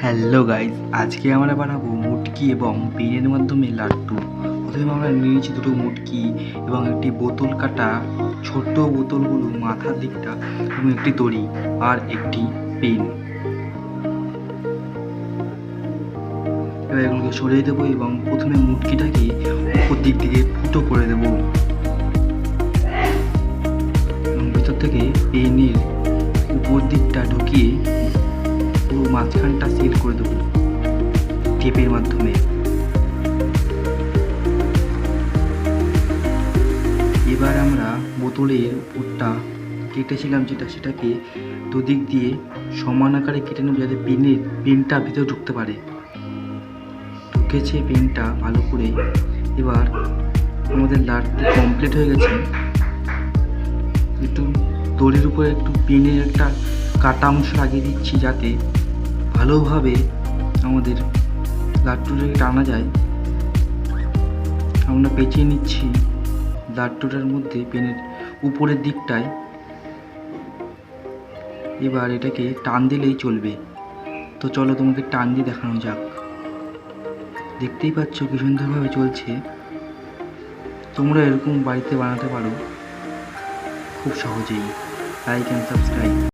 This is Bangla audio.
হ্যালো গাইস, আজকে আমরা বানাবো মুটকি এবং পেনের মাধ্যমে লাড্ডু। প্রথমে আমরা নিয়েছি দুটো মুটকি এবং একটি বোতল কাটা ছোট্ট বোতলগুলো মাথার দিকটা এবং একটি দড়ি আর একটি পেন। এবার এগুলোকে সরিয়ে দেবো এবং প্রথমে মুটকিটাকে উপর দিক থেকে ফুটো করে দেবো এবং ভিতর থেকে পেনের উপর দিকটা ঢুকিয়ে পুরো মাঝখানটা সিল করে দেবো টেপের মাধ্যমে। এবার আমরা বোতলের উপরটা কেটেছিলাম সেটাকে দুদিক দিয়ে সমান আকারে কেটে নেব যাতে পেনটা ভিতরে ঢুকতে পারে। ঢুকেছে পেনটা ভালো করে। এবার আমাদের লাড্ডু কমপ্লিট হয়ে গেছে। একটু দড়ির উপরে একটু পেনের একটা কাটা অংশ লাগিয়ে দিচ্ছি যাতে ভালোভাবে আমাদের লাড্ডুটাকে টানা যায়। আমরা পেঁচিয়ে নিচ্ছি লাড্ডুটার মধ্যে পেনের উপরের দিকটায়। এবার এটাকে টান দিলেই চলবে। তো চলো তোমাদের টান দিয়ে দেখানো যাক। দেখতেই পাচ্ছ কি সুন্দরভাবে চলছে। তোমরা এরকম বাড়িতে বানাতে পারো খুব সহজেই। Like and subscribe.